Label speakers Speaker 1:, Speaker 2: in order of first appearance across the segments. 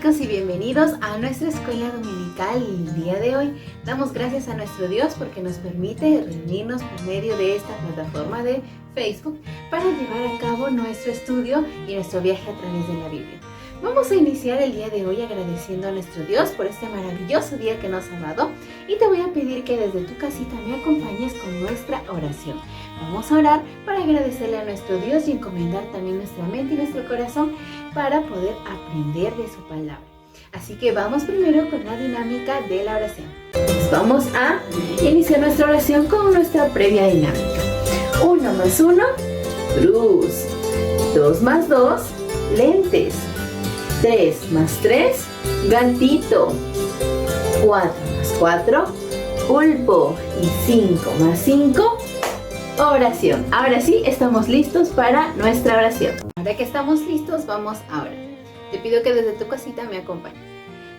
Speaker 1: chicos y bienvenidos a nuestra escuela dominical. El día de hoy damos gracias a nuestro Dios porque nos permite reunirnos por medio de esta plataforma de Facebook para llevar a cabo nuestro estudio y nuestro viaje a través de la Biblia. Vamos a iniciar el día de hoy agradeciendo a nuestro Dios por este maravilloso día que nos ha dado y te voy a pedir que desde tu casita me acompañes con nuestra oración. Vamos a orar para agradecerle a nuestro Dios y encomendar también nuestra mente y nuestro corazón para poder aprender de su palabra. Así que vamos primero con la dinámica de la oración. Vamos a iniciar nuestra oración con nuestra previa dinámica. 1 más 1, cruz. 2 más 2, lentes. 3 más 3, gatito. 4 más 4, pulpo. Y 5 más 5, oración. Ahora sí, estamos listos para nuestra oración. Ahora que estamos listos, vamos a orar. Te pido que desde tu casita me acompañes.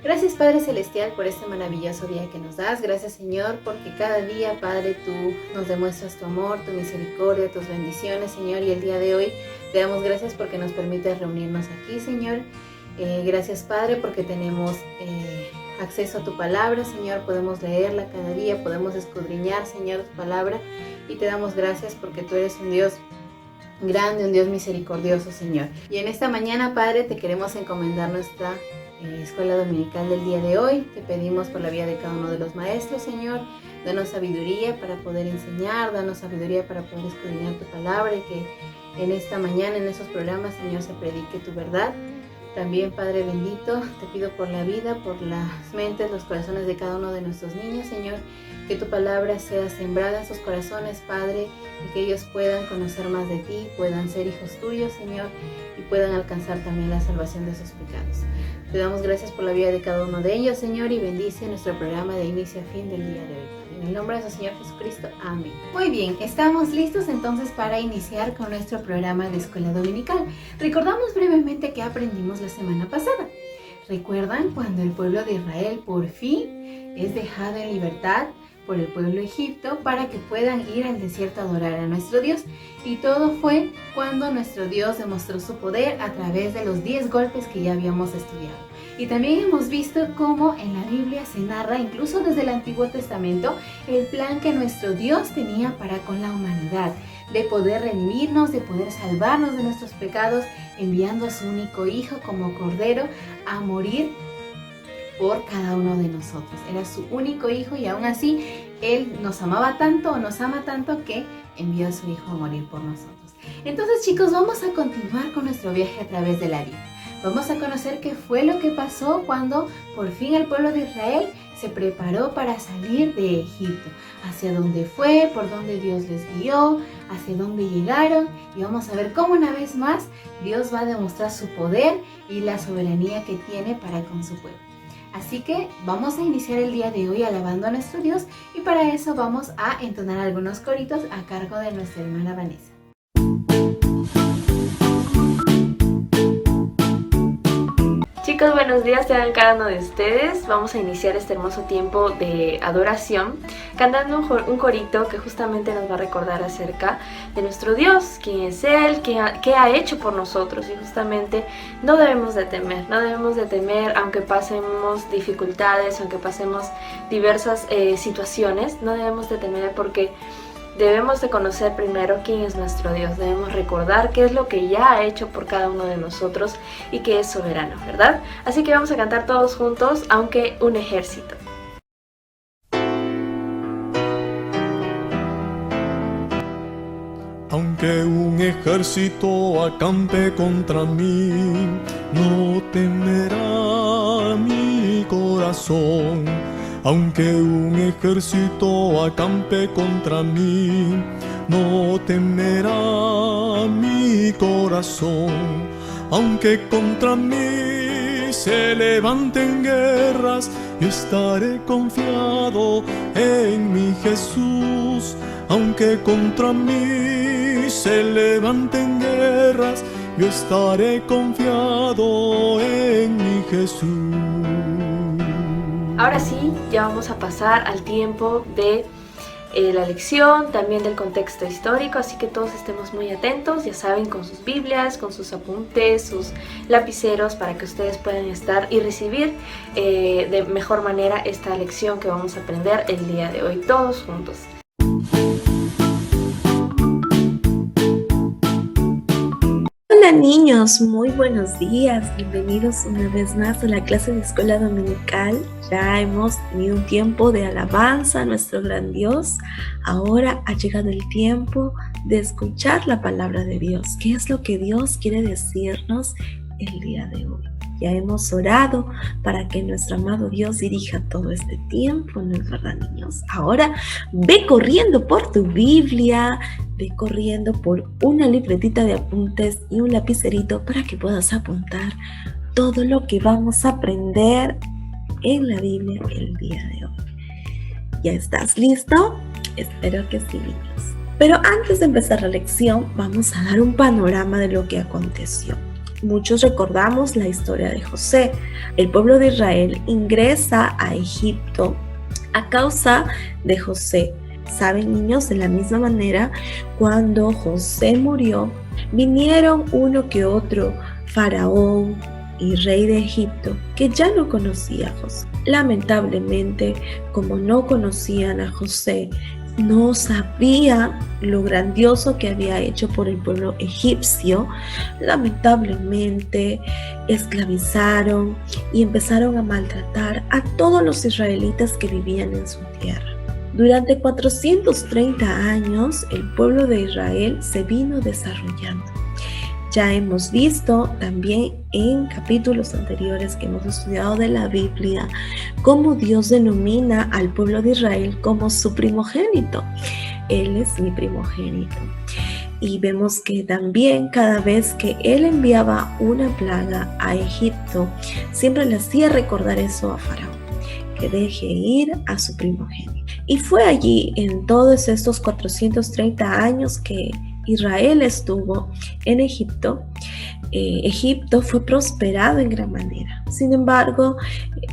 Speaker 1: Gracias, Padre Celestial, por este maravilloso día que nos das. Gracias, Señor, porque cada día, Padre, tú nos demuestras tu amor, tu misericordia, tus bendiciones, Señor. Y el día de hoy te damos gracias porque nos permites reunirnos aquí, Señor. Gracias, Padre, porque tenemos acceso a tu palabra, Señor. Podemos leerla cada día, podemos escudriñar, Señor, tu palabra. Y te damos gracias porque tú eres un Dios grande, un Dios misericordioso, Señor. Y en esta mañana, Padre, te queremos encomendar nuestra escuela dominical del día de hoy. Te pedimos por la vida de cada uno de los maestros, Señor. Danos sabiduría para poder enseñar, danos sabiduría para poder escudriñar tu palabra y que en esta mañana, en esos programas, Señor, se predique tu verdad. También, Padre bendito, te pido por la vida, por las mentes, los corazones de cada uno de nuestros niños, Señor, que tu palabra sea sembrada en sus corazones, Padre, y que ellos puedan conocer más de ti, puedan ser hijos tuyos, Señor, y puedan alcanzar también la salvación de sus pecados. Te damos gracias por la vida de cada uno de ellos, Señor, y bendice nuestro programa de inicio a fin del día de hoy. En el nombre de nuestro Señor Jesucristo, amén. Muy bien, estamos listos entonces para iniciar con nuestro programa de escuela dominical. Recordamos brevemente que aprendimos la semana pasada. ¿Recuerdan cuando el pueblo de Israel por fin es dejado en libertad por el pueblo de Egipto para que puedan ir al desierto a adorar a nuestro Dios? Y todo fue cuando nuestro Dios demostró su poder a través de los 10 golpes que ya habíamos estudiado. Y también hemos visto cómo en la Biblia se narra, incluso desde el Antiguo Testamento, el plan que nuestro Dios tenía para con la humanidad, de poder redimirnos, de poder salvarnos de nuestros pecados, enviando a su único Hijo como Cordero a morir por cada uno de nosotros. Era su único Hijo y aún así Él nos amaba tanto, o nos ama tanto, que envió a su Hijo a morir por nosotros. Entonces, chicos, vamos a continuar con nuestro viaje a través de la Biblia. Vamos a conocer qué fue lo que pasó cuando por fin el pueblo de Israel se preparó para salir de Egipto. Hacia dónde fue, por dónde Dios les guió, hacia dónde llegaron. Y vamos a ver cómo una vez más Dios va a demostrar su poder y la soberanía que tiene para con su pueblo. Así que vamos a iniciar el día de hoy alabando a nuestro Dios y para eso vamos a entonar algunos coritos a cargo de nuestra hermana Vanessa.
Speaker 2: Chicos, buenos días tengan cada uno de ustedes. Vamos a iniciar este hermoso tiempo de adoración cantando un corito que justamente nos va a recordar acerca de nuestro Dios, quién es Él, qué ha hecho por nosotros. Y justamente no debemos de temer aunque pasemos dificultades, aunque pasemos diversas situaciones. No debemos de temer porque debemos de conocer primero quién es nuestro Dios. Debemos recordar qué es lo que ya ha hecho por cada uno de nosotros y que es soberano, ¿verdad? Así que vamos a cantar todos juntos, aunque un ejército.
Speaker 3: Aunque un ejército acampe contra mí, no temerá mi corazón. Aunque un ejército acampe contra mí, no temerá mi corazón. Aunque contra mí se levanten guerras, yo estaré confiado en mi Jesús. Aunque contra mí se levanten guerras, yo estaré confiado en mi Jesús.
Speaker 2: Ahora sí, ya vamos a pasar al tiempo de la lección, también del contexto histórico, así que todos estemos muy atentos, ya saben, con sus Biblias, con sus apuntes, sus lapiceros, para que ustedes puedan estar y recibir de mejor manera esta lección que vamos a aprender el día de hoy, todos juntos.
Speaker 4: Hola niños, muy buenos días, bienvenidos una vez más a la clase de escuela dominical. Ya hemos tenido un tiempo de alabanza a nuestro gran Dios. Ahora ha llegado el tiempo de escuchar la palabra de Dios. ¿Qué es lo que Dios quiere decirnos el día de hoy? Ya hemos orado para que nuestro amado Dios dirija todo este tiempo, ¿no es verdad, niños? Ahora ve corriendo por tu Biblia, ve corriendo por una libretita de apuntes y un lapicerito para que puedas apuntar todo lo que vamos a aprender en la Biblia el día de hoy. ¿Ya estás listo? Espero que sí, niños. Pero antes de empezar la lección, vamos a dar un panorama de lo que aconteció. Muchos recordamos la historia de José. El pueblo de Israel ingresa a Egipto a causa de José. Saben, niños, de la misma manera, cuando José murió, vinieron uno que otro faraón y rey de Egipto que ya no conocía a José. Lamentablemente, como no conocían a José, no sabía lo grandioso que había hecho por el pueblo egipcio. Lamentablemente esclavizaron y empezaron a maltratar a todos los israelitas que vivían en su tierra. Durante 430 años el pueblo de Israel se vino desarrollando. Ya hemos visto también en capítulos anteriores que hemos estudiado de la Biblia cómo Dios denomina al pueblo de Israel como su primogénito. Él es mi primogénito. Y vemos que también cada vez que Él enviaba una plaga a Egipto, siempre le hacía recordar eso a Faraón, que deje ir a su primogénito. Y fue allí en todos estos 430 años que Israel estuvo en Egipto. Egipto fue prosperado en gran manera. Sin embargo,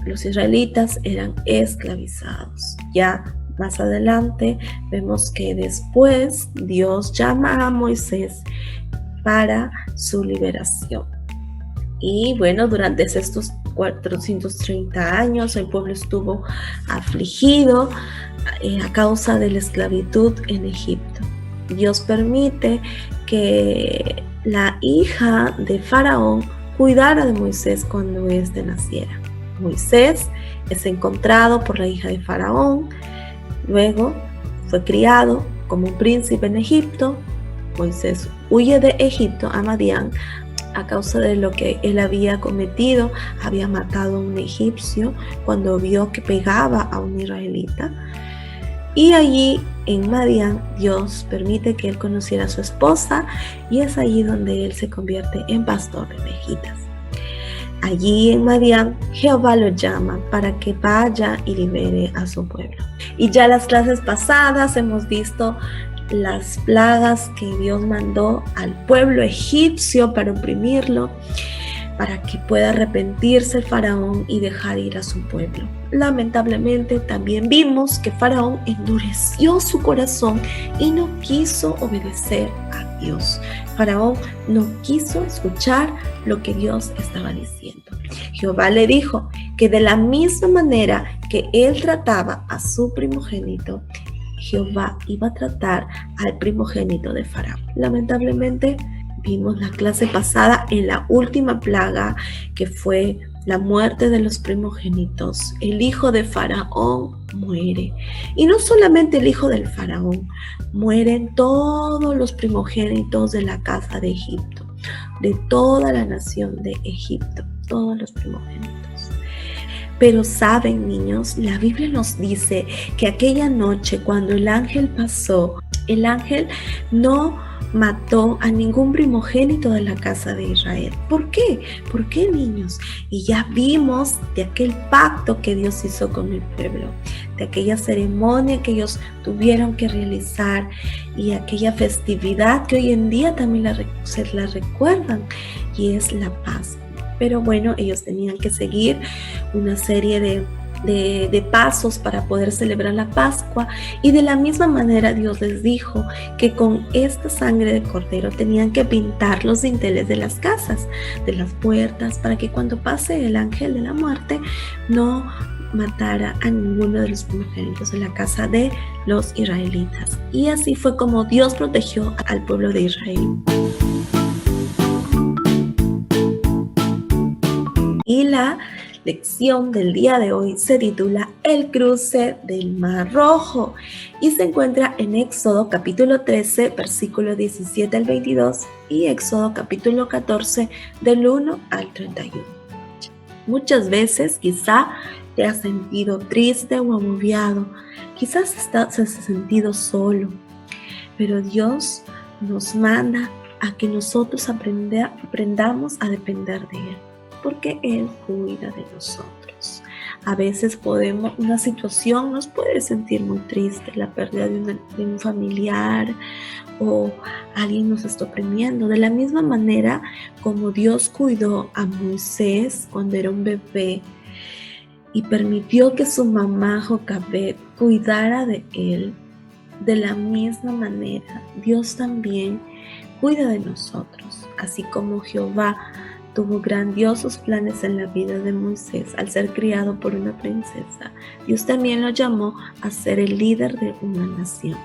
Speaker 4: los israelitas eran esclavizados. Ya más adelante vemos que después Dios llama a Moisés para su liberación. Y bueno, durante estos 430 años el pueblo estuvo afligido a causa de la esclavitud en Egipto. Dios permite que la hija de Faraón cuidara de Moisés cuando éste naciera. Moisés es encontrado por la hija de Faraón, luego fue criado como un príncipe en Egipto. Moisés huye de Egipto a Madián a causa de lo que él había cometido. Había matado a un egipcio cuando vio que pegaba a un israelita. Y allí en Madián Dios permite que él conociera a su esposa y es allí donde él se convierte en pastor de ovejitas. Allí en Madián Jehová lo llama para que vaya y libere a su pueblo. Y ya las clases pasadas hemos visto las plagas que Dios mandó al pueblo egipcio para oprimirlo, para que pueda arrepentirse el faraón y dejar ir a su pueblo. Lamentablemente también vimos que Faraón endureció su corazón y no quiso obedecer a Dios. Faraón no quiso escuchar lo que Dios estaba diciendo. Jehová le dijo que de la misma manera que él trataba a su primogénito, Jehová iba a tratar al primogénito de Faraón. Lamentablemente vimos la clase pasada en la última plaga, que fue la muerte de los primogénitos. El hijo de Faraón muere. Y no solamente el hijo del Faraón, mueren todos los primogénitos de la casa de Egipto, de toda la nación de Egipto, todos los primogénitos. Pero saben, niños, la Biblia nos dice que aquella noche cuando el ángel pasó, el ángel no mató a ningún primogénito de la casa de Israel. ¿Por qué? ¿Por qué, niños? Y ya vimos de aquel pacto que Dios hizo con el pueblo, de aquella ceremonia que ellos tuvieron que realizar y aquella festividad que hoy en día también se la recuerdan, y es la Pascua. Pero bueno, ellos tenían que seguir una serie de de pasos para poder celebrar la Pascua, y de la misma manera Dios les dijo que con esta sangre de cordero tenían que pintar los dinteles de las casas, de las puertas, para que cuando pase el ángel de la muerte no matara a ninguno de los primogénitos de la casa de los israelitas. Y así fue como Dios protegió al pueblo de Israel. Y la lección del día de hoy se titula El cruce del Mar Rojo y se encuentra en Éxodo capítulo 13, versículo 17 al 22 y Éxodo capítulo 14 del 1 al 31. Muchas veces quizá te has sentido triste o agobiado, quizás te has sentido solo, pero Dios nos manda a que nosotros aprendamos a depender de Él, porque Él cuida de nosotros. A veces una situación nos puede sentir muy triste, la pérdida de un familiar o alguien nos está oprimiendo. De la misma manera como Dios cuidó a Moisés cuando era un bebé y permitió que su mamá Jocabed cuidara de él, de la misma manera Dios también cuida de nosotros, así como Jehová tuvo grandiosos planes en la vida de Moisés al ser criado por una princesa. Dios también lo llamó a ser el líder de una nación.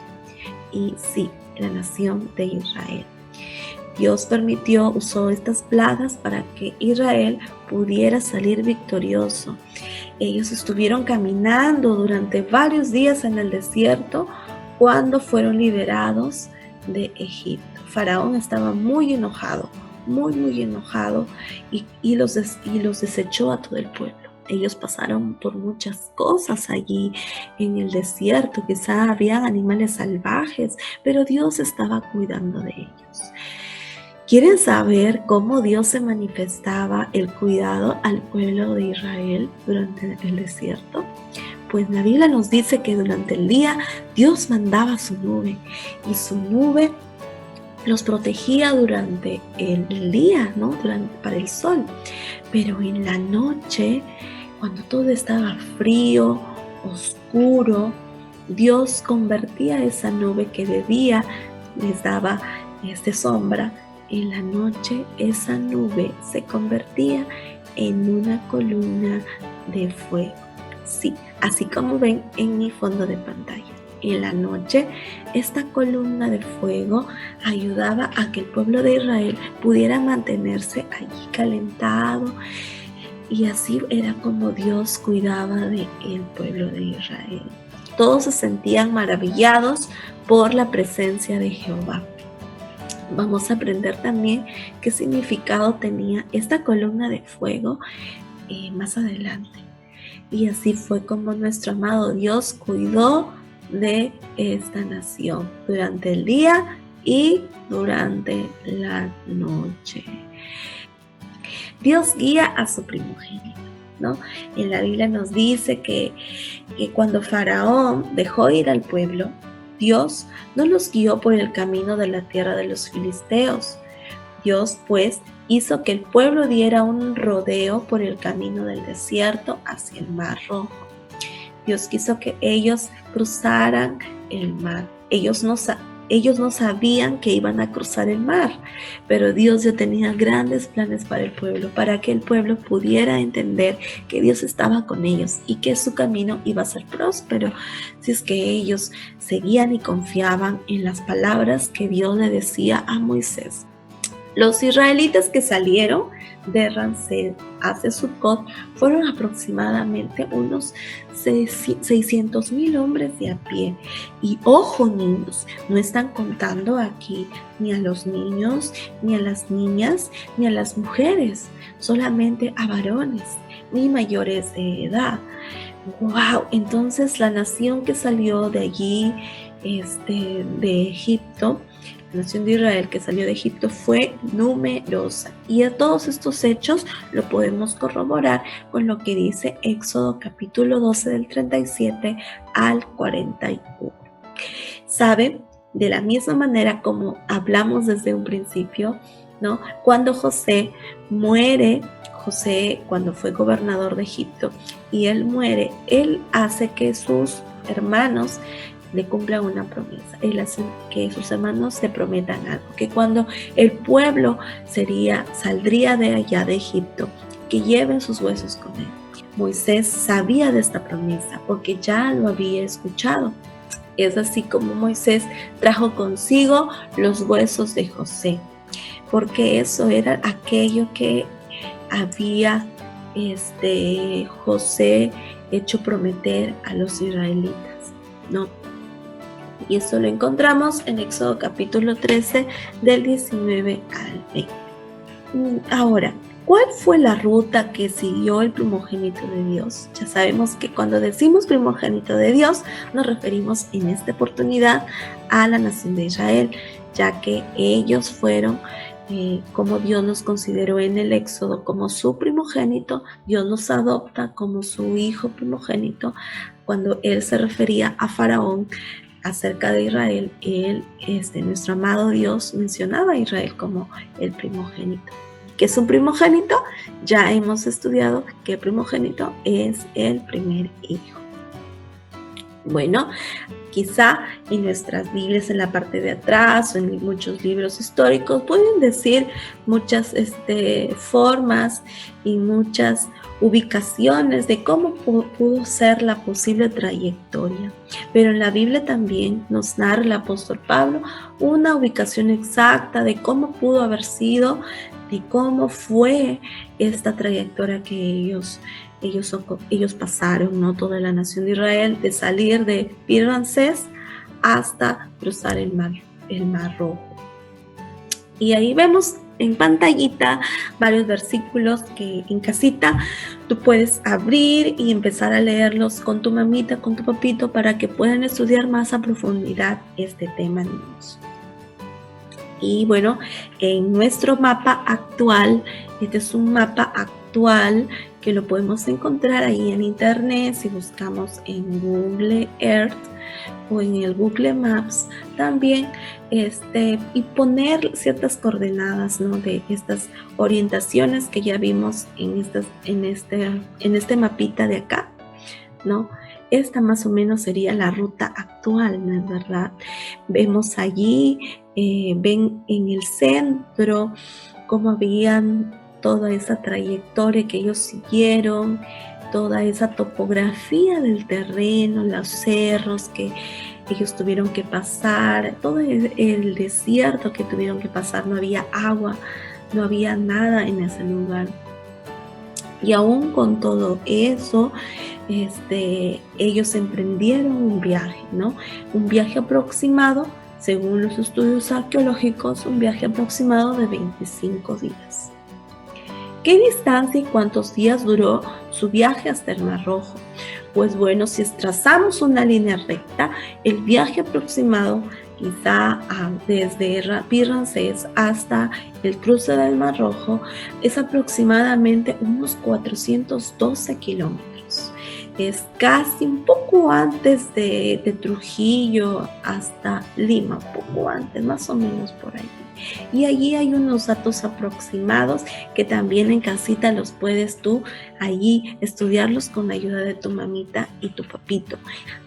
Speaker 4: Y sí, la nación de Israel. Dios usó estas plagas para que Israel pudiera salir victorioso. Ellos estuvieron caminando durante varios días en el desierto cuando fueron liberados de Egipto. Faraón estaba muy enojado, muy enojado y los desechó a todo el pueblo. Ellos pasaron por muchas cosas allí en el desierto, quizá había animales salvajes, pero Dios estaba cuidando de ellos. ¿Quieren saber cómo Dios se manifestaba el cuidado al pueblo de Israel durante el desierto? Pues la Biblia nos dice que durante el día Dios mandaba su nube y su nube los protegía durante el día, ¿no? Para el sol. Pero en la noche, cuando todo estaba frío, oscuro, Dios convertía esa nube que de día les daba sombra. En la noche esa nube se convertía en una columna de fuego. Sí, así como ven en mi fondo de pantalla. En la noche, esta columna de fuego ayudaba a que el pueblo de Israel pudiera mantenerse allí calentado, y así era como Dios cuidaba del pueblo de Israel. Todos se sentían maravillados por la presencia de Jehová. Vamos a aprender también qué significado tenía esta columna de fuego más adelante. Y así fue como nuestro amado Dios cuidó de esta nación durante el día y durante la noche. Dios guía a su primogénito, ¿no? En la Biblia nos dice que cuando Faraón dejó ir al pueblo, Dios no los guió por el camino de la tierra de los filisteos. Dios, pues, hizo que el pueblo diera un rodeo por el camino del desierto hacia el Mar Rojo. Dios quiso que ellos cruzaran el mar. Ellos no sabían que iban a cruzar el mar, pero Dios ya tenía grandes planes para el pueblo, para que el pueblo pudiera entender que Dios estaba con ellos y que su camino iba a ser próspero, si es que ellos seguían y confiaban en las palabras que Dios le decía a Moisés. Los israelitas que salieron de Ramsés hacia Sucot fueron aproximadamente unos 600,000 hombres de a pie. Y ojo, niños, no están contando aquí ni a los niños, ni a las niñas, ni a las mujeres, solamente a varones ni mayores de edad. ¡Wow! Entonces la nación que salió de allí, de Egipto, la nación de Israel que salió de Egipto fue numerosa, y a todos estos hechos lo podemos corroborar con lo que dice Éxodo capítulo 12 del 37 al 41. ¿Saben? De la misma manera como hablamos desde un principio, ¿no? Cuando José muere, cuando fue gobernador de Egipto, y él muere, él hace que sus hermanos le cumplan una promesa. Él hace que sus hermanos le prometan algo, que cuando el pueblo saldría de allá de Egipto, que lleven sus huesos con él. Moisés sabía de esta promesa porque ya lo había escuchado. Es así como Moisés trajo consigo los huesos de José, porque eso era aquello que había José hecho prometer a los israelitas, ¿no? Y eso lo encontramos en Éxodo capítulo 13 del 19 al 20. Ahora, ¿cuál fue la ruta que siguió el primogénito de Dios? Ya sabemos que cuando decimos primogénito de Dios, nos referimos en esta oportunidad a la nación de Israel, ya que ellos fueron, como Dios nos consideró en el Éxodo como su primogénito, Dios nos adopta como su hijo primogénito. Cuando Él se refería a Faraón acerca de Israel, nuestro amado Dios mencionaba a Israel como el primogénito. ¿Qué es un primogénito? Ya hemos estudiado que el primogénito es el primer hijo. Bueno, quizá en nuestras Biblias, en la parte de atrás o en muchos libros históricos, pueden decir muchas formas y muchas ubicaciones de cómo pudo ser la posible trayectoria. Pero en la Biblia también nos narra el apóstol Pablo una ubicación exacta de cómo pudo haber sido, de cómo fue esta trayectoria que ellos pasaron, ¿no? Toda la nación de Israel, de salir de Pi-Ramsés hasta cruzar el mar Rojo. Y ahí vemos en pantallita varios versículos que en casita tú puedes abrir y empezar a leerlos con tu mamita, con tu papito, para que puedan estudiar más a profundidad este tema, niños. Y bueno, en nuestro mapa actual, este es un mapa actual que lo podemos encontrar ahí en internet si buscamos en Google Earth o en el Google Maps también, y poner ciertas coordenadas, ¿no? De estas orientaciones que ya vimos en este mapita de acá, ¿no? Esta más o menos sería la ruta actual, ¿no es verdad? Vemos allí, ven en el centro cómo habían toda esa trayectoria que ellos siguieron, toda esa topografía del terreno, los cerros que ellos tuvieron que pasar, todo el desierto que tuvieron que pasar, no había agua, no había nada en ese lugar. Y aún con todo eso, ellos emprendieron un viaje, ¿no? Un viaje aproximado, según los estudios arqueológicos, un viaje aproximado de 25 días. ¿Qué distancia y cuántos días duró su viaje hasta el Mar Rojo? Pues bueno, si trazamos una línea recta, el viaje aproximado quizá desde Pi-Ramsés hasta el cruce del Mar Rojo es aproximadamente unos 412 kilómetros. Es casi un poco antes de Trujillo hasta Lima, un poco antes, más o menos por ahí. Y allí hay unos datos aproximados que también en casita los puedes tú allí estudiarlos con la ayuda de tu mamita y tu papito.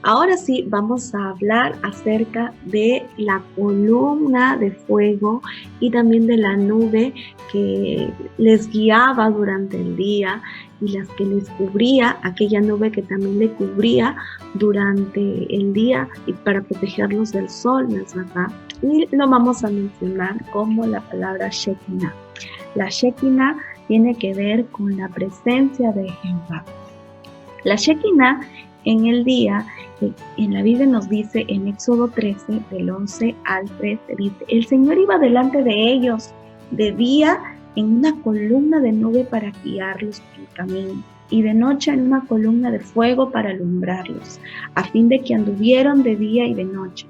Speaker 4: Ahora sí, vamos a hablar acerca de la columna de fuego y también de la nube que les guiaba durante el día y las que les cubría, aquella nube que también le cubría durante el día y para protegerlos del sol, ¿no es verdad? Y lo vamos a mencionar como la palabra Shekinah. La Shekinah tiene que ver con la presencia de Jehová. La Shekinah en el día, en la Biblia nos dice en Éxodo 13, del 11 al 13, dice: el Señor iba delante de ellos de día en una columna de nube para guiarlos por el camino, y de noche en una columna de fuego para alumbrarlos, a fin de que anduvieran de día y de noche.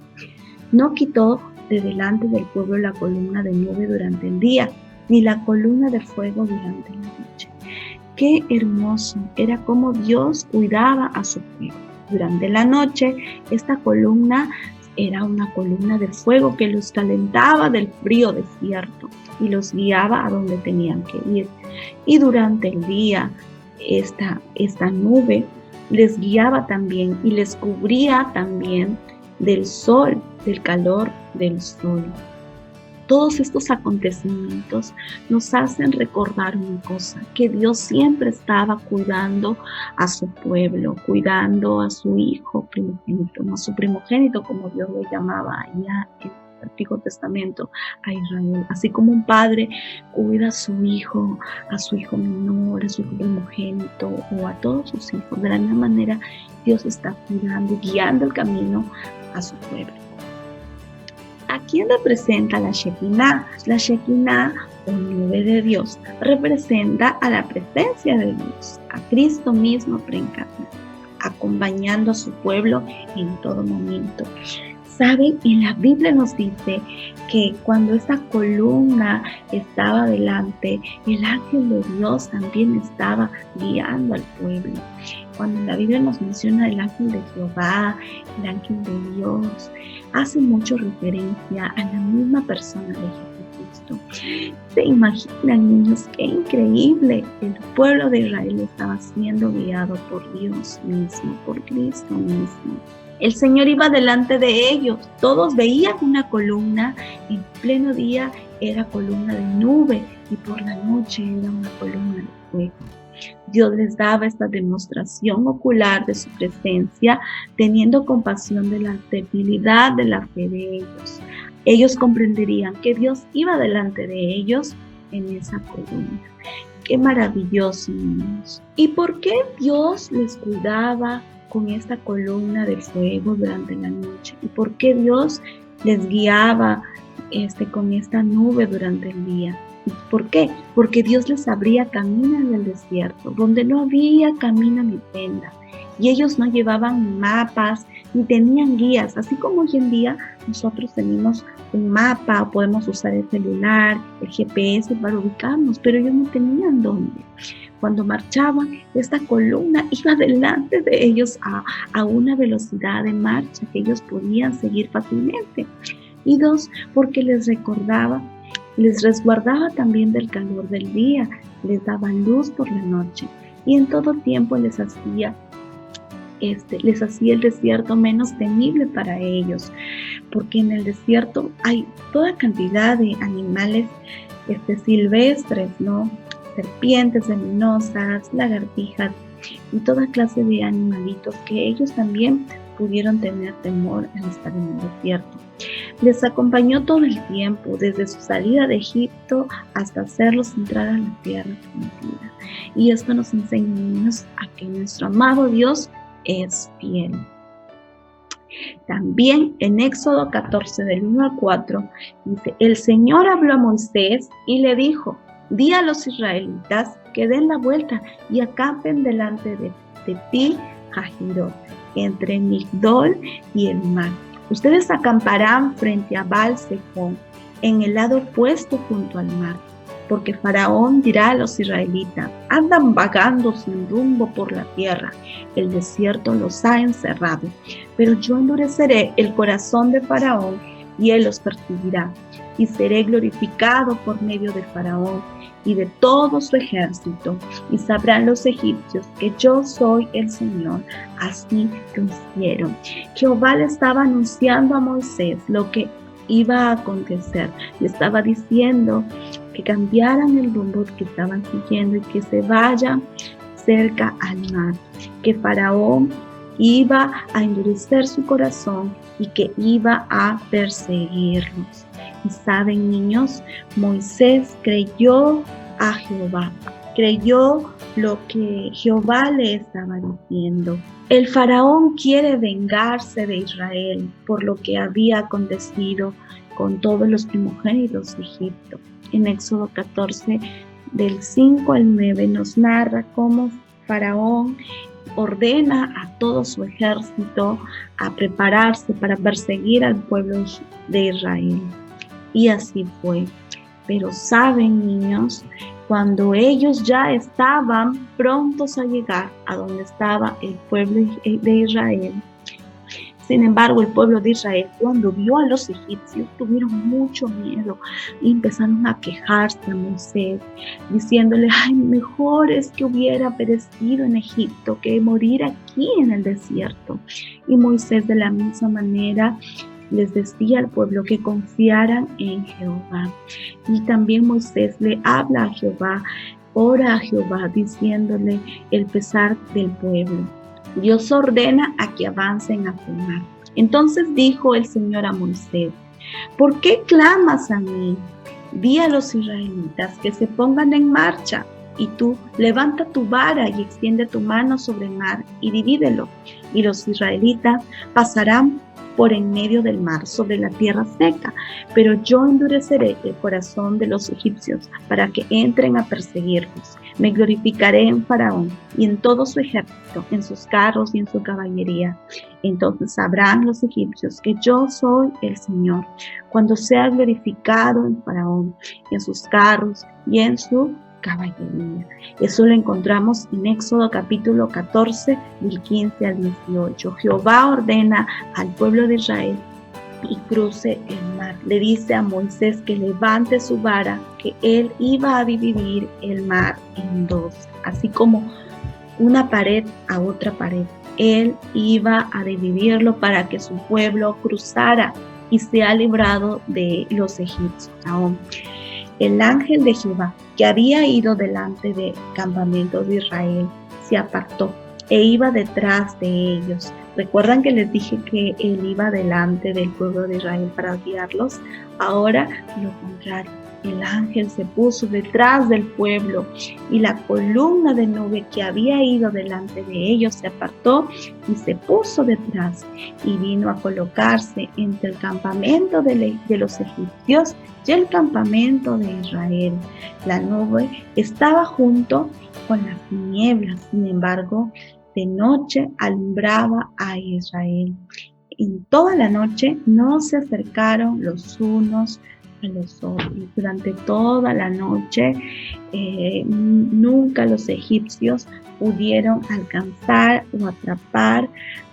Speaker 4: No quitó de delante del pueblo la columna de nube durante el día, ni la columna de fuego durante la noche. Qué hermoso era cómo Dios cuidaba a su pueblo. Durante la noche, esta columna Era una columna de fuego que los calentaba del frío desierto y los guiaba a donde tenían que ir. Y durante el día, esta nube les guiaba también y les cubría también del sol, del calor del sol. Todos estos acontecimientos nos hacen recordar una cosa, que Dios siempre estaba cuidando a su pueblo, cuidando a su hijo primogénito, no a su primogénito como Dios lo llamaba allá en el Antiguo Testamento a Israel. Así como un padre cuida a su hijo menor, a su hijo primogénito o a todos sus hijos, de la misma manera Dios está cuidando, guiando el camino a su pueblo. ¿A quién representa la Shekinah? La Shekinah, o nube de Dios, representa a la presencia de Dios, a Cristo mismo preencarnado, acompañando a su pueblo en todo momento. ¿Saben? En la Biblia nos dice que cuando esta columna estaba delante, el ángel de Dios también estaba guiando al pueblo. Cuando la Biblia nos menciona el ángel de Jehová, el ángel de Dios, hace mucho referencia a la misma persona de Jesucristo. ¿Se imaginan, niños? ¡Qué increíble! El pueblo de Israel estaba siendo guiado por Dios mismo, por Cristo mismo. El Señor iba delante de ellos. Todos veían una columna. En pleno día era columna de nube y por la noche era una columna de fuego. Dios les daba esta demostración ocular de su presencia, teniendo compasión de la debilidad de la fe de ellos. Ellos comprenderían que Dios iba delante de ellos en esa columna. ¡Qué maravilloso, niños! ¿Y por qué Dios les cuidaba con esta columna de fuego durante la noche? ¿Y por qué Dios les guiaba con esta nube durante el día? ¿Por qué? Porque Dios les abría camino en el desierto, donde no había camino ni senda. Y ellos no llevaban mapas ni tenían guías. Así como hoy en día nosotros tenemos un mapa o podemos usar el celular, el GPS para ubicarnos, pero ellos no tenían dónde. Cuando marchaban, esta columna iba delante de ellos a una velocidad de marcha que ellos podían seguir fácilmente. Y dos, porque les resguardaba también del calor del día, les daba luz por la noche y en todo tiempo les hacía el desierto menos temible para ellos, porque en el desierto hay toda cantidad de animales silvestres, ¿no? Serpientes venenosas, lagartijas y toda clase de animalitos que ellos también pudieron tener temor al estar en el desierto. Les acompañó todo el tiempo, desde su salida de Egipto hasta hacerlos entrar a la tierra prometida. Y esto nos enseña, niños, a que nuestro amado Dios es fiel. También en Éxodo 14, del 1 al 4, dice: el Señor habló a Moisés y le dijo: di a los israelitas que den la vuelta y acampen delante de ti, Jahirot, entre Migdol y el mar. Ustedes acamparán frente a Baal-Zephón, en el lado opuesto junto al mar, porque Faraón dirá a los israelitas: andan vagando sin rumbo por la tierra, el desierto los ha encerrado. Pero yo endureceré el corazón de Faraón y él los perseguirá, y seré glorificado por medio de Faraón y de todo su ejército, y sabrán los egipcios que yo soy el Señor. Así lo hicieron. Jehová le estaba anunciando a Moisés lo que iba a acontecer. Le estaba diciendo que cambiaran el rumbo que estaban siguiendo y que se vayan cerca al mar, que Faraón iba a endurecer su corazón y que iba a perseguirlos. Y saben, niños, Moisés creyó a Jehová, creyó lo que Jehová le estaba diciendo. El faraón quiere vengarse de Israel por lo que había acontecido con todos los primogénitos de Egipto. En Éxodo 14, del 5 al 9, nos narra cómo Faraón ordena a todo su ejército a prepararse para perseguir al pueblo de Israel. Y así fue. Pero saben, niños, cuando ellos ya estaban prontos a llegar a donde estaba el pueblo de Israel, Sin embargo, el pueblo de Israel, cuando vio a los egipcios, tuvieron mucho miedo y empezaron a quejarse a Moisés, diciéndole: ay, mejor es que hubiera perecido en Egipto que morir aquí en el desierto. Y Moisés, de la misma manera, les decía al pueblo que confiaran en Jehová. Y también Moisés le habla a Jehová, ora a Jehová, diciéndole el pesar del pueblo. Dios ordena a que avancen hacia el mar. Entonces dijo el Señor a Moisés: ¿por qué clamas a mí? Di a los israelitas que se pongan en marcha. Y tú levanta tu vara y extiende tu mano sobre el mar y divídelo. Y los israelitas pasarán por en medio del mar sobre la tierra seca, pero yo endureceré el corazón de los egipcios para que entren a perseguirlos. Me glorificaré en Faraón y en todo su ejército, en sus carros y en su caballería. Entonces sabrán los egipcios que yo soy el Señor, cuando sea glorificado en Faraón, en sus carros y en su caballería. Eso lo encontramos en Éxodo capítulo 14, del 15 al 18. Jehová ordena al pueblo de Israel y cruce el mar. Le dice a Moisés que levante su vara, que él iba a dividir el mar en dos, así como una pared a otra pared. Él iba a dividirlo para que su pueblo cruzara y sea librado de los egipcios. Aún el ángel de Jehová, que había ido delante del campamento de Israel, se apartó e iba detrás de ellos. ¿Recuerdan que les dije que él iba delante del pueblo de Israel para guiarlos? Ahora lo contrario. El ángel se puso detrás del pueblo y la columna de nube que había ido delante de ellos se apartó y se puso detrás y vino a colocarse entre el campamento de los egipcios y el campamento de Israel. La nube estaba junto con las tinieblas, sin embargo, de noche alumbraba a Israel. En toda la noche no se acercaron los unos a los otros. Durante toda la noche nunca los egipcios pudieron alcanzar o atrapar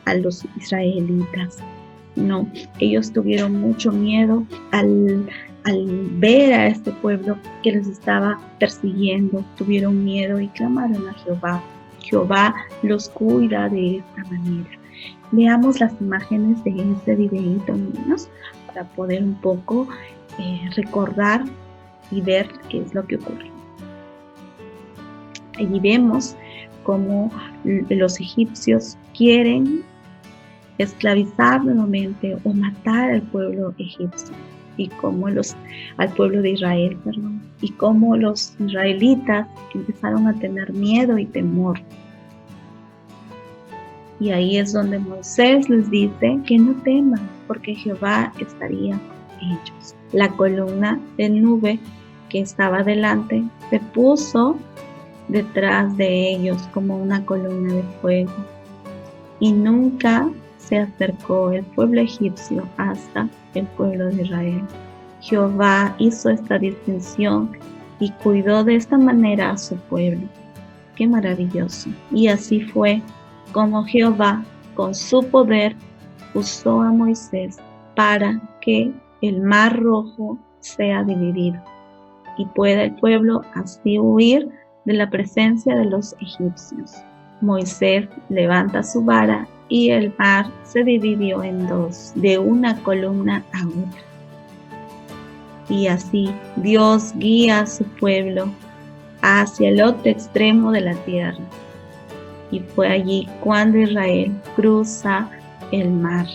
Speaker 4: a los israelitas. No, ellos tuvieron mucho miedo al ver a este pueblo que les estaba persiguiendo. Tuvieron miedo y clamaron a Jehová. Jehová los cuida de esta manera. Veamos las imágenes de este videíto, niños, para poder un poco recordar y ver qué es lo que ocurre. Allí vemos cómo los egipcios quieren esclavizar nuevamente o matar al pueblo egipcio y cómo al pueblo de Israel, y cómo los israelitas empezaron a tener miedo y temor. Y ahí es donde Moisés les dice que no teman, porque Jehová estaría con ellos. La columna de nube que estaba delante se puso detrás de ellos como una columna de fuego. Y nunca se acercó el pueblo egipcio hasta el pueblo de Israel. Jehová hizo esta distinción y cuidó de esta manera a su pueblo. ¡Qué maravilloso! Y así fue como Jehová, con su poder, usó a Moisés para que el mar rojo sea dividido y pueda el pueblo así huir de la presencia de los egipcios. Moisés levanta su vara y el mar se dividió en dos, de una columna a otra. Y así Dios guía a su pueblo hacia el otro extremo de la tierra. Y fue allí cuando Israel cruza el mar.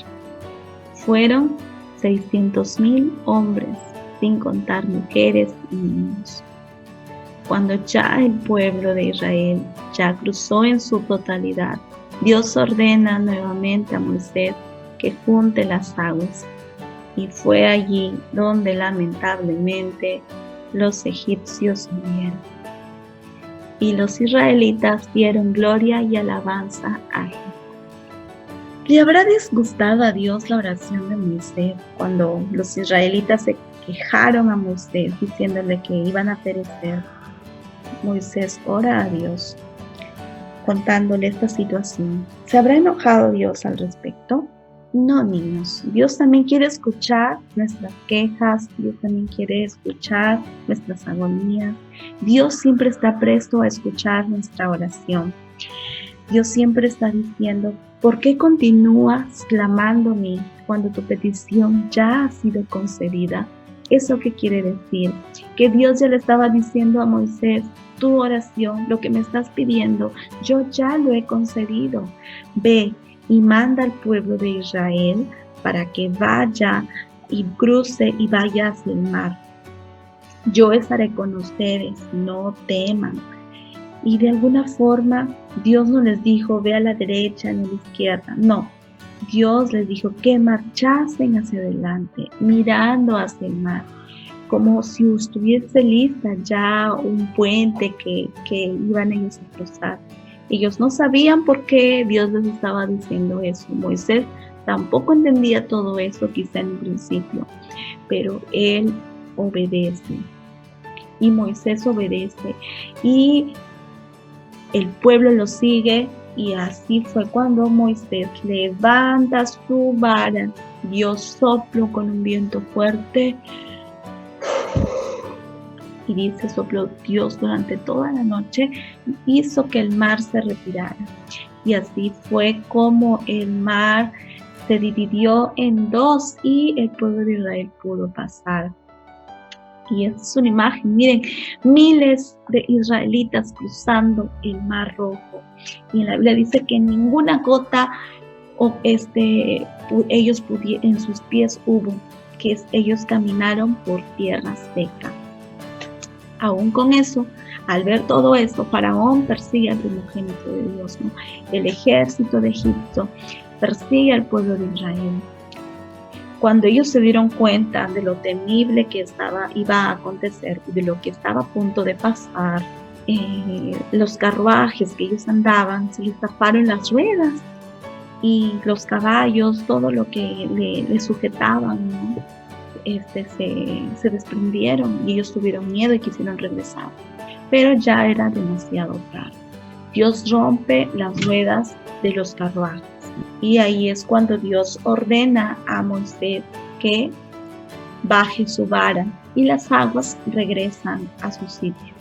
Speaker 4: Fueron 600,000 hombres, sin contar mujeres y niños. Cuando ya el pueblo de Israel ya cruzó en su totalidad, Dios ordena nuevamente a Moisés que junte las aguas. Y fue allí donde lamentablemente los egipcios murieron. Y los israelitas dieron gloria y alabanza a Jehová. ¿Le habrá disgustado a Dios la oración de Moisés cuando los israelitas se quejaron a Moisés diciéndole que iban a perecer? Moisés ora a Dios contándole esta situación. ¿Se habrá enojado Dios al respecto? No, niños, Dios también quiere escuchar nuestras quejas, Dios también quiere escuchar nuestras agonías. Dios siempre está presto a escuchar nuestra oración. Dios siempre está diciendo, ¿por qué continúas clamándome cuando tu petición ya ha sido concedida? ¿Eso qué quiere decir? Que Dios ya le estaba diciendo a Moisés, tu oración, lo que me estás pidiendo, yo ya lo he concedido. Ve y manda al pueblo de Israel para que vaya y cruce y vaya hacia el mar. Yo estaré con ustedes, no teman. Y de alguna forma Dios no les dijo, ve a la derecha ni a la izquierda, no. Dios les dijo que marchasen hacia adelante, mirando hacia el mar, como si estuviese lista ya un puente que iban ellos a cruzar. Ellos no sabían por qué Dios les estaba diciendo eso. Moisés tampoco entendía todo eso quizá en un principio, pero él obedece. Y Moisés obedece. Y el pueblo lo sigue. Y así fue cuando Moisés levanta su vara, dio soplo con un viento fuerte. Y dice, sopló Dios durante toda la noche, hizo que el mar se retirara. Y así fue como el mar se dividió en dos y el pueblo de Israel pudo pasar. Y esta es una imagen, miren, miles de israelitas cruzando el mar rojo. Y en la Biblia dice que ninguna gota ellos en sus pies hubo, que ellos caminaron por tierra seca. Aún con eso, al ver todo esto, Faraón persigue al primogénito de Dios, ¿no? El ejército de Egipto persigue al pueblo de Israel. Cuando ellos se dieron cuenta de lo temible que iba a acontecer, de lo que estaba a punto de pasar, los carruajes que ellos andaban, se les taparon las ruedas y los caballos, todo lo que le sujetaban, ¿no? Se desprendieron y ellos tuvieron miedo y quisieron regresar, pero ya era demasiado tarde. Dios rompe las ruedas de los carruajes y ahí es cuando Dios ordena a Moisés que baje su vara y las aguas regresan a su sitio.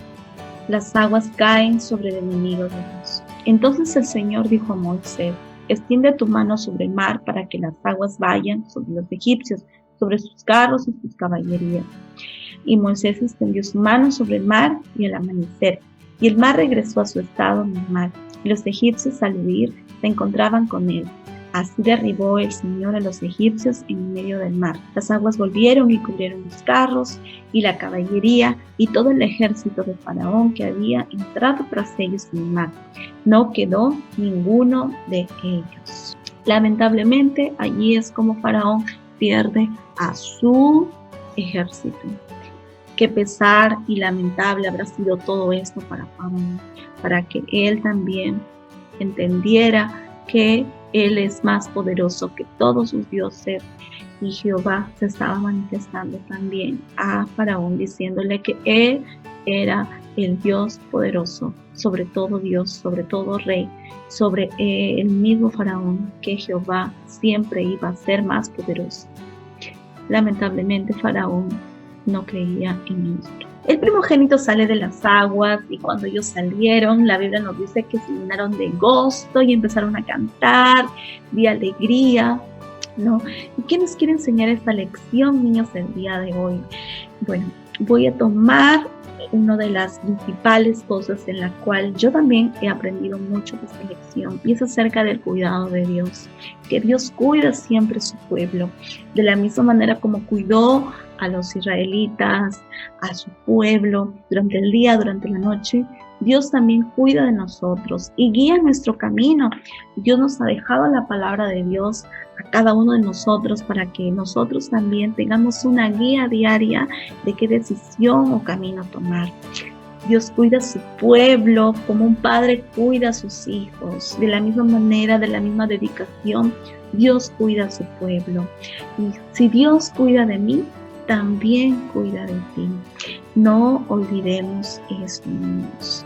Speaker 4: Las aguas caen sobre el enemigo de Dios. Entonces el Señor dijo a Moisés, extiende tu mano sobre el mar para que las aguas vayan sobre los egipcios, sobre sus carros y sus caballerías. Y Moisés extendió su mano sobre el mar y al amanecer, y el mar regresó a su estado normal, y los egipcios al huir se encontraban con él. Así derribó el Señor a los egipcios en medio del mar. Las aguas volvieron y cubrieron los carros y la caballería y todo el ejército de Faraón que había entrado tras ellos en el mar. No quedó ninguno de ellos. Lamentablemente, allí es como Faraón pierde a su ejército. Qué pesar y lamentable habrá sido todo esto para Faraón, para que él también entendiera que él es más poderoso que todos sus dioses, y Jehová se estaba manifestando también a Faraón diciéndole que él era el Dios poderoso, sobre todo Dios, sobre todo rey, sobre el mismo Faraón, que Jehová siempre iba a ser más poderoso. Lamentablemente Faraón no creía en esto. El primogénito sale de las aguas y cuando ellos salieron, la Biblia nos dice que se llenaron de gozo y empezaron a cantar, de alegría, ¿no? ¿Y qué nos quiere enseñar esta lección, niños, el día de hoy? Bueno, voy a tomar una de las principales cosas en la cual yo también he aprendido mucho de esta lección, y es acerca del cuidado de Dios, que Dios cuida siempre a su pueblo, de la misma manera como cuidó a los israelitas, a su pueblo, durante el día, durante la noche. Dios también cuida de nosotros y guía nuestro camino. Dios nos ha dejado la palabra de Dios a cada uno de nosotros para que nosotros también tengamos una guía diaria de qué decisión o camino tomar. Dios cuida a su pueblo como un padre cuida a sus hijos. De la misma manera, de la misma dedicación, Dios cuida a su pueblo. Y si Dios cuida de mí, también cuida de ti. No olvidemos esto, niños.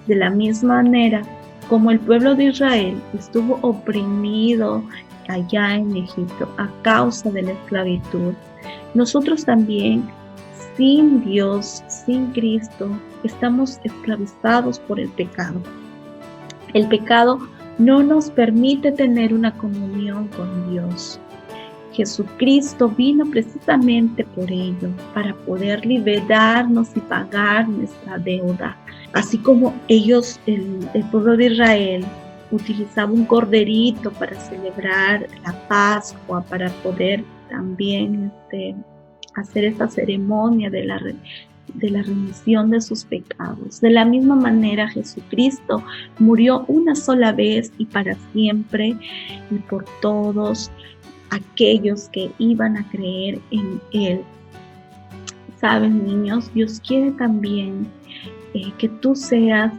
Speaker 4: De la misma manera como el pueblo de Israel estuvo oprimido allá en Egipto a causa de la esclavitud. Nosotros también, sin Dios, sin Cristo, estamos esclavizados por el pecado. El pecado no nos permite tener una comunión con Dios. Jesucristo vino precisamente por ello, para poder liberarnos y pagar nuestra deuda. Así como ellos, el pueblo de Israel, utilizaba un corderito para celebrar la Pascua, para poder también hacer esta ceremonia de la remisión de sus pecados. De la misma manera, Jesucristo murió una sola vez y para siempre, y por todos aquellos que iban a creer en Él. Saben, niños, Dios quiere también que tú seas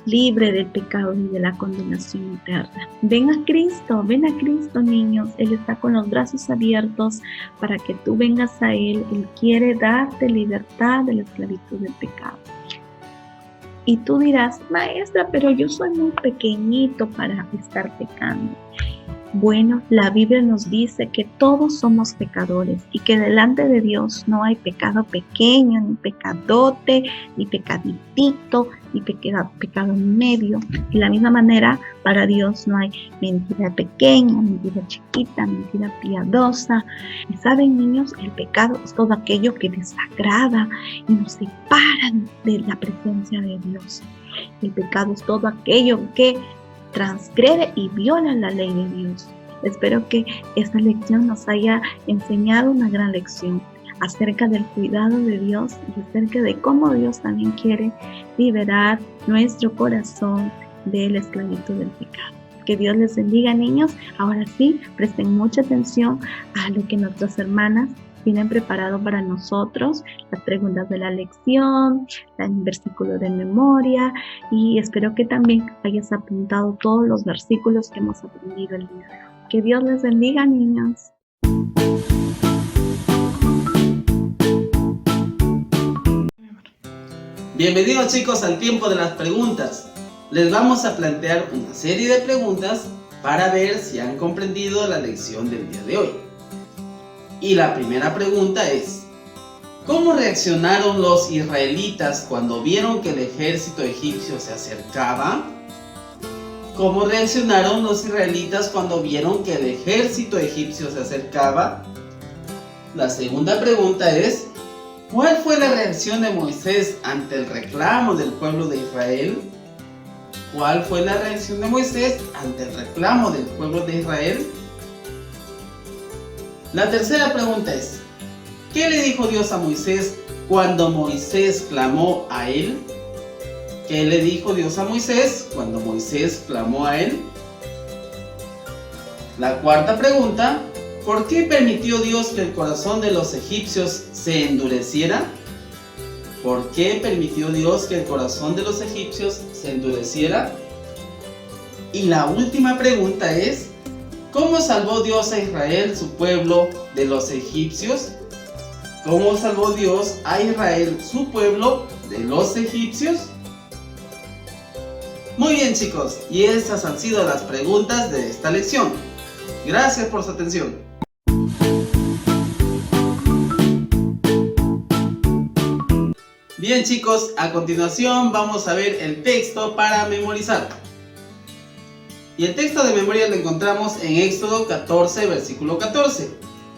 Speaker 4: libre del pecado y de la condenación eterna. Ven a Cristo, niños. Él está con los brazos abiertos para que tú vengas a Él. Él quiere darte libertad de la esclavitud del pecado. Y tú dirás, maestra, pero yo soy muy pequeñito para estar pecando. Bueno, la Biblia nos dice que todos somos pecadores y que delante de Dios no hay pecado pequeño, ni pecadote, ni pecaditito, ni pecado medio. De la misma manera, para Dios no hay mentira pequeña, mentira chiquita, mentira piadosa. Y saben, niños, el pecado es todo aquello que desagrada y nos separa de la presencia de Dios. El pecado es todo aquello que transgrede y viola la ley de Dios. Espero que esta lección nos haya enseñado una gran lección acerca del cuidado de Dios y acerca de cómo Dios también quiere liberar nuestro corazón de la esclavitud del pecado. Que Dios les bendiga, niños. Ahora sí, presten mucha atención a lo que nuestras hermanas tienen preparado para nosotros, las preguntas de la lección, el versículo de memoria, y espero que también hayas apuntado todos los versículos que hemos aprendido el día de hoy. Que Dios les bendiga, niños.
Speaker 5: Bienvenidos, chicos, al tiempo de las preguntas. Les vamos a plantear una serie de preguntas para ver si han comprendido la lección del día de hoy. Y la primera pregunta es: ¿cómo reaccionaron los israelitas cuando vieron que el ejército egipcio se acercaba? ¿Cómo reaccionaron los israelitas cuando vieron que el ejército egipcio se acercaba? La segunda pregunta es: ¿cuál fue la reacción de Moisés ante el reclamo del pueblo de Israel? ¿Cuál fue la reacción de Moisés ante el reclamo del pueblo de Israel? La tercera pregunta es: ¿qué le dijo Dios a Moisés cuando Moisés clamó a él? ¿Qué le dijo Dios a Moisés cuando Moisés clamó a él? La cuarta pregunta: ¿por qué permitió Dios que el corazón de los egipcios se endureciera? ¿Por qué permitió Dios que el corazón de los egipcios se endureciera? Y la última pregunta es: ¿cómo salvó Dios a Israel, su pueblo, de los egipcios? ¿Cómo salvó Dios a Israel, su pueblo, de los egipcios? Muy bien, chicos, y estas han sido las preguntas de esta lección. Gracias por su atención. Bien, chicos, a continuación vamos a ver el texto para memorizar. Y el texto de memoria lo encontramos en Éxodo 14, versículo 14.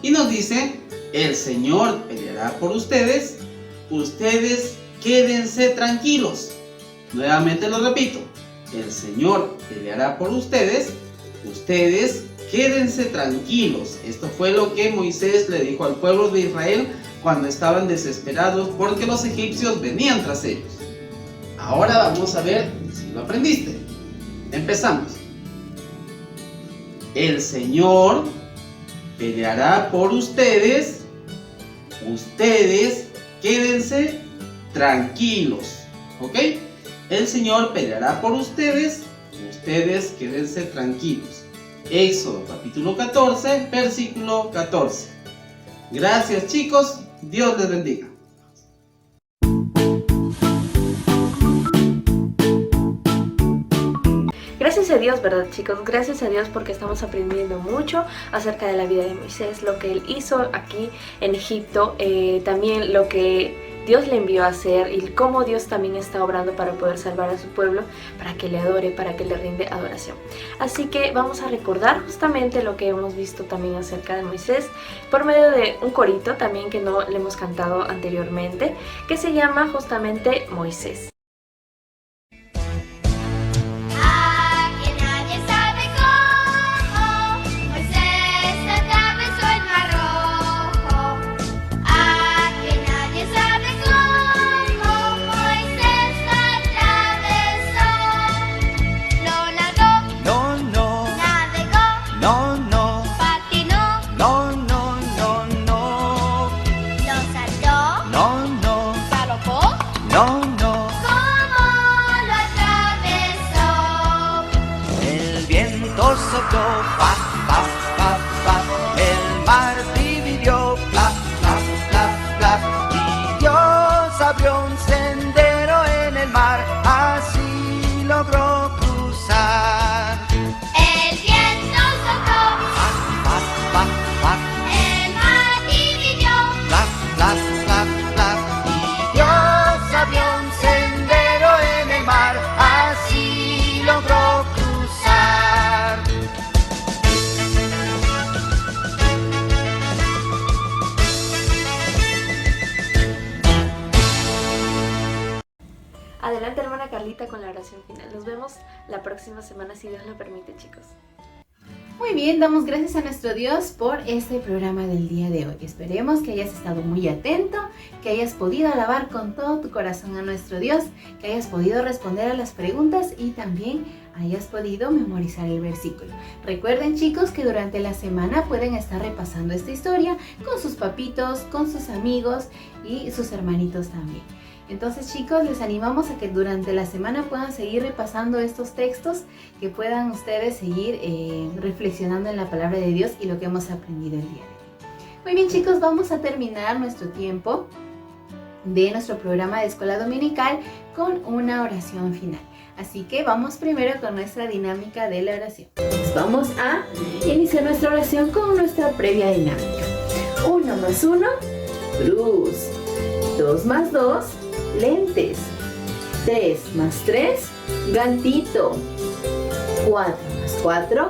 Speaker 5: Y nos dice: el Señor peleará por ustedes, ustedes quédense tranquilos. Nuevamente lo repito: el Señor peleará por ustedes, ustedes quédense tranquilos. Esto fue lo que Moisés le dijo al pueblo de Israel cuando estaban desesperados porque los egipcios venían tras ellos. Ahora vamos a ver si lo aprendiste. Empezamos. El Señor peleará por ustedes, ustedes quédense tranquilos. ¿Ok? El Señor peleará por ustedes, ustedes quédense tranquilos. Éxodo capítulo 14, versículo 14. Gracias, chicos. Dios les bendiga.
Speaker 2: gracias a Dios, ¿verdad, chicos? Gracias a Dios porque estamos aprendiendo mucho acerca de la vida de Moisés, lo que él hizo aquí en Egipto, también lo que Dios le envió a hacer y cómo Dios también está obrando para poder salvar a su pueblo, para que le adore, para que le rinde adoración. Así que vamos a recordar justamente lo que hemos visto también acerca de Moisés por medio de un corito también que no le hemos cantado anteriormente, que se llama justamente Moisés.
Speaker 6: El mar dividió, bla, bla, bla, bla, y Dios abrió un sendero en el mar, así logró cruzar.
Speaker 7: El viento sopló, el mar dividió,
Speaker 6: bla, bla, bla, bla, y Dios abrió un sendero en el mar, así logró cruzar.
Speaker 2: Adelante, hermana Carlita, con la oración final. Nos vemos la próxima semana, si Dios lo permite, chicos.
Speaker 1: Muy bien, damos gracias a nuestro Dios por este programa del día de hoy. Esperemos que hayas estado muy atento, que hayas podido alabar con todo tu corazón a nuestro Dios, que hayas podido responder a las preguntas y también hayas podido memorizar el versículo. Recuerden, chicos, que durante la semana pueden estar repasando esta historia con sus papitos, con sus amigos y sus hermanitos también. Entonces, chicos, les animamos a que durante la semana puedan seguir repasando estos textos, que puedan ustedes seguir reflexionando en la palabra de Dios y lo que hemos aprendido el día de hoy. Muy bien, chicos, vamos a terminar nuestro tiempo de nuestro programa de escuela dominical con una oración final. Así que vamos primero con nuestra dinámica de la oración. Vamos a iniciar nuestra oración con nuestra previa dinámica. 1 más 1, cruz. 2 más 2, lentes. 3 más 3, gatito. 4 más 4,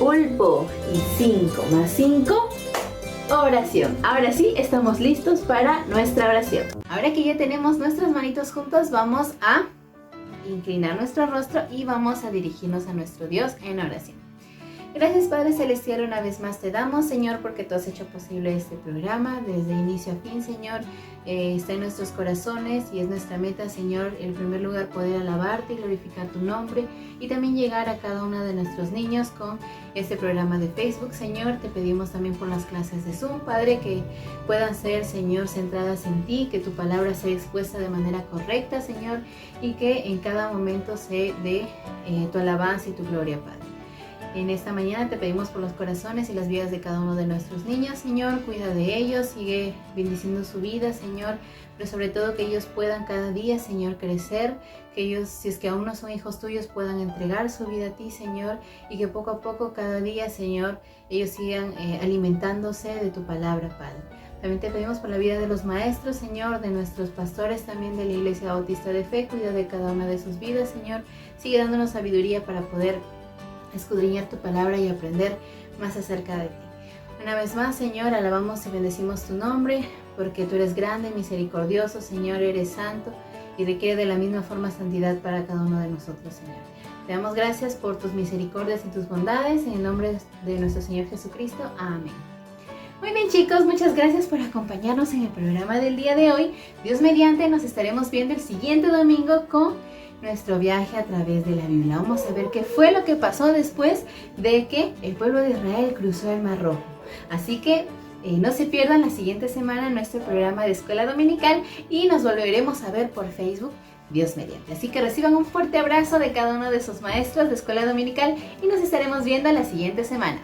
Speaker 1: pulpo. Y 5 más 5, oración. Ahora sí, estamos listos para nuestra oración. Ahora que ya tenemos nuestras manitos juntas, vamos a inclinar nuestro rostro y vamos a dirigirnos a nuestro Dios en oración. Gracias, Padre Celestial, una vez más te damos, Señor, porque tú has hecho posible este programa desde inicio a fin, Señor. Está en nuestros corazones y es nuestra meta, Señor, en primer lugar poder alabarte y glorificar tu nombre y también llegar a cada uno de nuestros niños con este programa de Facebook, Señor. Te pedimos también por las clases de Zoom, Padre, que puedan ser, Señor, centradas en ti, que tu palabra sea expuesta de manera correcta, Señor, y que en cada momento se dé tu alabanza y tu gloria, Padre. En esta mañana te pedimos por los corazones y las vidas de cada uno de nuestros niños, Señor. Cuida de ellos, sigue bendiciendo su vida, Señor, pero sobre todo que ellos puedan cada día, Señor, crecer, que ellos, si es que aún no son hijos tuyos, puedan entregar su vida a ti, Señor, y que poco a poco, cada día, Señor, ellos sigan alimentándose de tu palabra, Padre. También te pedimos por la vida de los maestros, Señor, de nuestros pastores también de la Iglesia Bautista de Fe. Cuida de cada una de sus vidas, Señor. Sigue dándonos sabiduría para poder escudriñar tu palabra y aprender más acerca de ti. Una vez más, Señor, alabamos y bendecimos tu nombre, porque tú eres grande, misericordioso, Señor, eres santo y requiere de la misma forma santidad para cada uno de nosotros, Señor. Te damos gracias por tus misericordias y tus bondades, en el nombre de nuestro Señor Jesucristo. Amén. Muy bien, chicos, muchas gracias por acompañarnos en el programa del día de hoy. Dios mediante, nos estaremos viendo el siguiente domingo con nuestro viaje a través de la Biblia. Vamos a ver qué fue lo que pasó después de que el pueblo de Israel cruzó el Mar Rojo. Así que no se pierdan la siguiente semana nuestro programa de escuela dominical y nos volveremos a ver por Facebook, Dios mediante. Así que reciban un fuerte abrazo de cada uno de sus maestros de escuela dominical y nos estaremos viendo la siguiente semana.